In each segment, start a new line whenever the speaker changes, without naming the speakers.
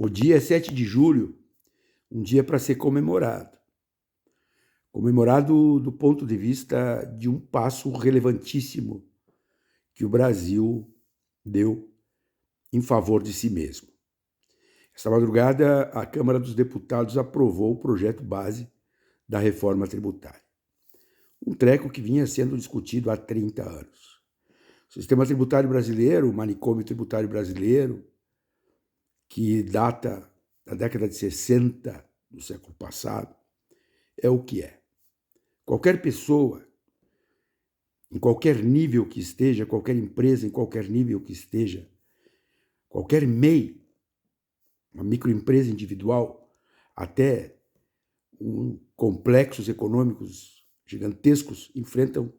O dia é 7 de julho, um dia para ser comemorado. Comemorado do ponto de vista de um passo relevantíssimo que o Brasil deu em favor de si mesmo. Esta madrugada, a Câmara dos Deputados aprovou o projeto base da reforma tributária. Um treco que vinha sendo discutido há 30 anos. O sistema tributário brasileiro, o manicômio tributário brasileiro, que data da década de 60 do século passado, é o que é. Qualquer pessoa, em qualquer nível que esteja, qualquer empresa, em qualquer nível que esteja, qualquer MEI, uma microempresa individual, até complexos econômicos gigantescos, enfrentam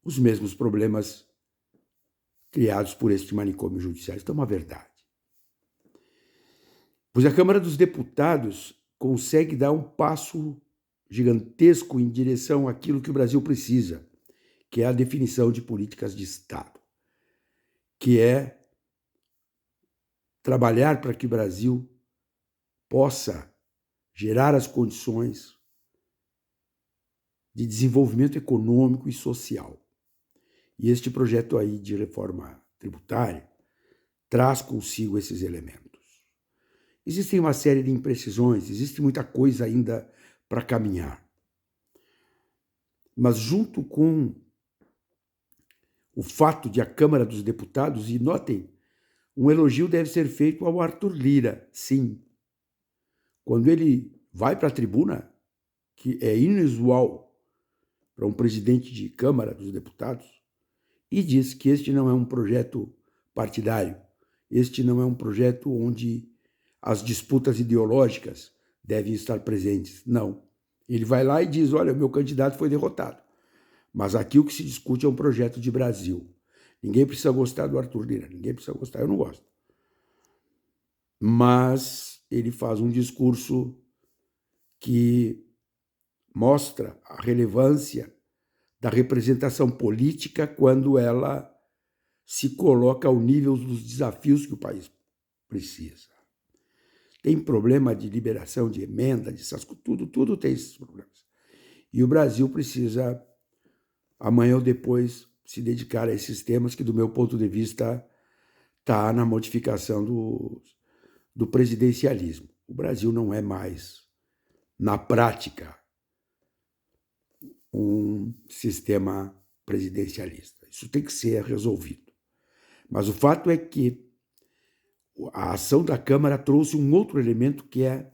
os mesmos problemas criados por este manicômio judiciário. Isso é uma verdade. Pois a Câmara dos Deputados consegue dar um passo gigantesco em direção àquilo que o Brasil precisa, que é a definição de políticas de Estado, que é trabalhar para que o Brasil possa gerar as condições de desenvolvimento econômico e social. E este projeto aí de reforma tributária traz consigo esses elementos. Existem uma série de imprecisões, existe muita coisa ainda para caminhar. Mas junto com o fato de a Câmara dos Deputados, e notem, um elogio deve ser feito ao Arthur Lira, sim. Quando ele vai para a tribuna, que é inusual para um presidente de Câmara dos Deputados, e diz que este não é um projeto partidário, este não é um projeto onde as disputas ideológicas devem estar presentes. Não. Ele vai lá e diz, olha, o meu candidato foi derrotado. Mas aqui o que se discute é um projeto de Brasil. Ninguém precisa gostar do Arthur Lira, ninguém precisa gostar, eu não gosto. Mas ele faz um discurso que mostra a relevância da representação política quando ela se coloca ao nível dos desafios que o país precisa. Tem problema de liberação de emenda, de tudo tem esses problemas. E o Brasil precisa, amanhã ou depois, se dedicar a esses temas que, do meu ponto de vista, está na modificação do presidencialismo. O Brasil não é mais, na prática, um sistema presidencialista. Isso tem que ser resolvido. Mas o fato é que a ação da Câmara trouxe um outro elemento que é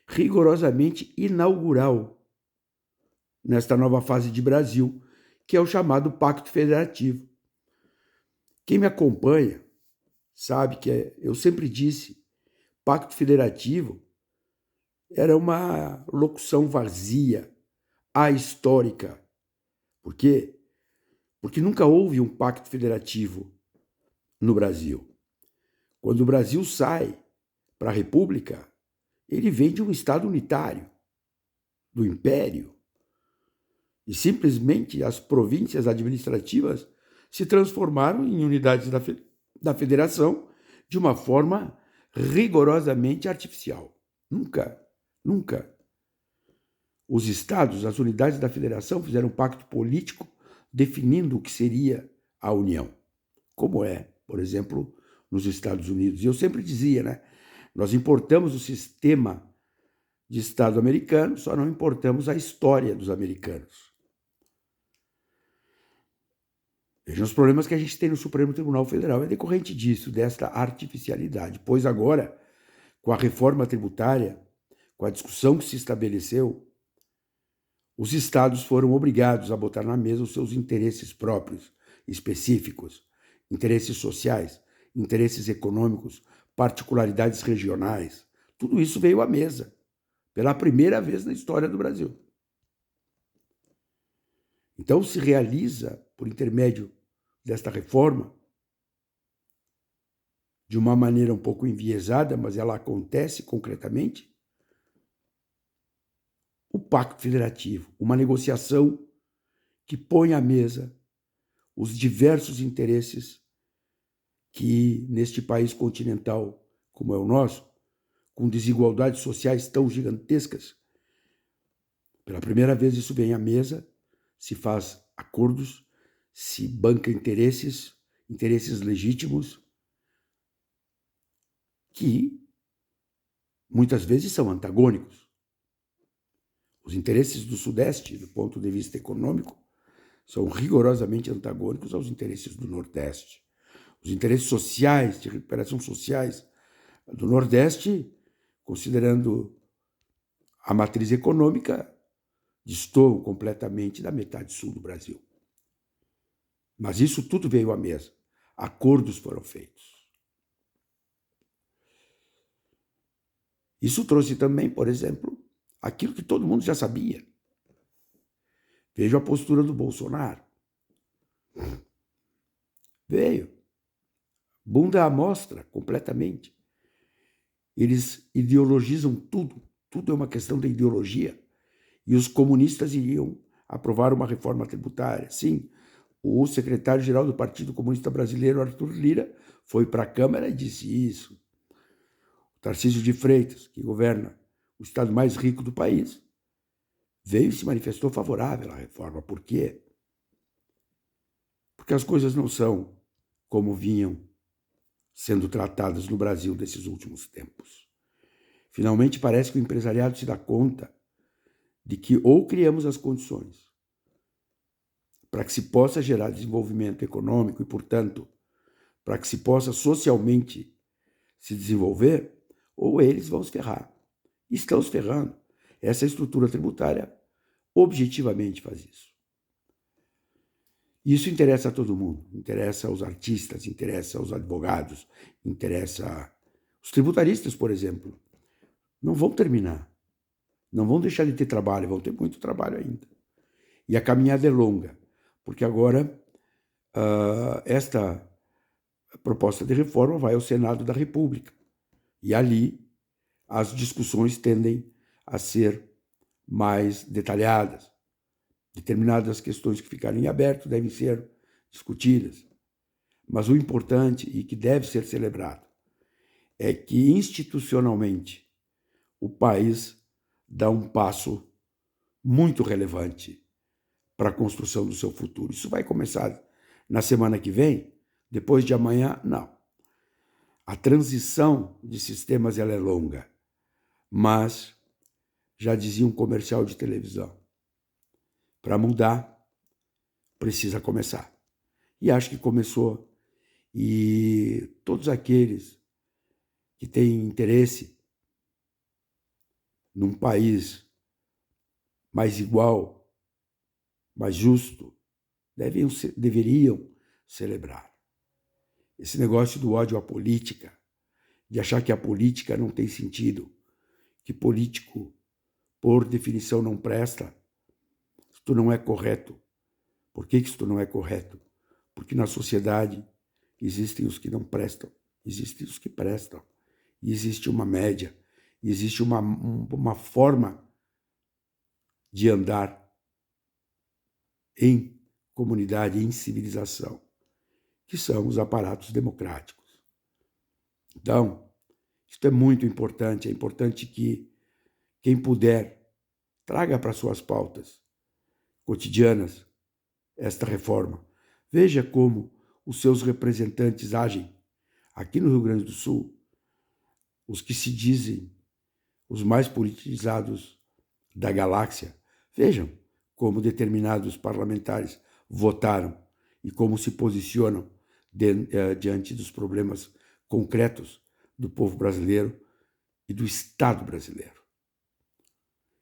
rigorosamente inaugural nesta nova fase de Brasil, que é o chamado Pacto Federativo. Quem me acompanha sabe que eu sempre disse Pacto Federativo era uma locução vazia, ahistórica. Por quê? Porque nunca houve um pacto federativo no Brasil. Quando o Brasil sai para a República, ele vem de um Estado unitário, do Império. E simplesmente as províncias administrativas se transformaram em unidades da Federação de uma forma rigorosamente artificial. Nunca os estados, as unidades da Federação fizeram um pacto político definindo o que seria a União, como é, por exemplo, nos Estados Unidos. E eu sempre dizia, né? Nós importamos o sistema de Estado americano, só não importamos a história dos americanos. Vejam os problemas que a gente tem no Supremo Tribunal Federal. É decorrente disso, desta artificialidade. Pois agora, com a reforma tributária, com a discussão que se estabeleceu, os estados foram obrigados a botar na mesa os seus interesses próprios, específicos, interesses sociais, interesses econômicos, particularidades regionais. Tudo isso veio à mesa, pela primeira vez na história do Brasil. Então se realiza, por intermédio desta reforma, de uma maneira um pouco enviesada, mas ela acontece concretamente, o Pacto Federativo, uma negociação que põe à mesa os diversos interesses que neste país continental como é o nosso, com desigualdades sociais tão gigantescas, pela primeira vez isso vem à mesa, se faz acordos, se banca interesses legítimos, que muitas vezes são antagônicos. Os interesses do Sudeste, do ponto de vista econômico, são rigorosamente antagônicos aos interesses do Nordeste. Os interesses sociais, de recuperação sociais do Nordeste, considerando a matriz econômica, destoam completamente da metade sul do Brasil. Mas isso tudo veio à mesa. Acordos foram feitos. Isso trouxe também, por exemplo, aquilo que todo mundo já sabia. Veja a postura do Bolsonaro. Veio. Bunda à mostra, completamente. Eles ideologizam tudo. Tudo é uma questão de ideologia. E os comunistas iriam aprovar uma reforma tributária. Sim, o secretário-geral do Partido Comunista Brasileiro, Arthur Lira, foi para a Câmara e disse isso. O Tarcísio de Freitas, que governa o estado mais rico do país, veio e se manifestou favorável à reforma. Por quê? Porque as coisas não são como vinham sendo tratadas no Brasil nesses últimos tempos. Finalmente, parece que o empresariado se dá conta de que ou criamos as condições para que se possa gerar desenvolvimento econômico e, portanto, para que se possa socialmente se desenvolver, ou eles vão se ferrar. Estão se ferrando. Essa estrutura tributária objetivamente faz isso. Isso interessa a todo mundo. Interessa aos artistas, interessa aos advogados, interessa os tributaristas, por exemplo. Não vão terminar. Não vão deixar de ter trabalho, vão ter muito trabalho ainda. E a caminhada é longa, porque agora esta proposta de reforma vai ao Senado da República. E ali as discussões tendem a ser mais detalhadas. Determinadas questões que ficarem em aberto devem ser discutidas. Mas o importante e que deve ser celebrado é que institucionalmente o país dá um passo muito relevante para a construção do seu futuro. Isso vai começar na semana que vem, depois de amanhã, não. A transição de sistemas ela é longa, mas, já dizia um comercial de televisão, para mudar, precisa começar. E acho que começou. E todos aqueles que têm interesse num país mais igual, mais justo, deveriam celebrar. Esse negócio do ódio à política, de achar que a política não tem sentido, que político, por definição, não presta, isto não é correto. Por que isto não é correto? Porque na sociedade existem os que não prestam, existem os que prestam, e existe uma média, existe uma forma de andar em comunidade, em civilização, que são os aparatos democráticos. Então, isto é muito importante, é importante que quem puder traga para suas pautas cotidianas esta reforma. Veja como os seus representantes agem aqui no Rio Grande do Sul, os que se dizem os mais politizados da galáxia. Vejam como determinados parlamentares votaram e como se posicionam diante dos problemas concretos do povo brasileiro e do Estado brasileiro.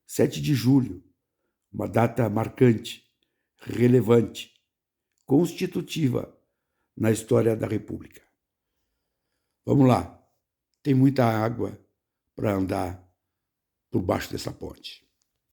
7 de julho, uma data marcante, relevante, constitutiva na história da República. Vamos lá, tem muita água para andar por baixo dessa ponte.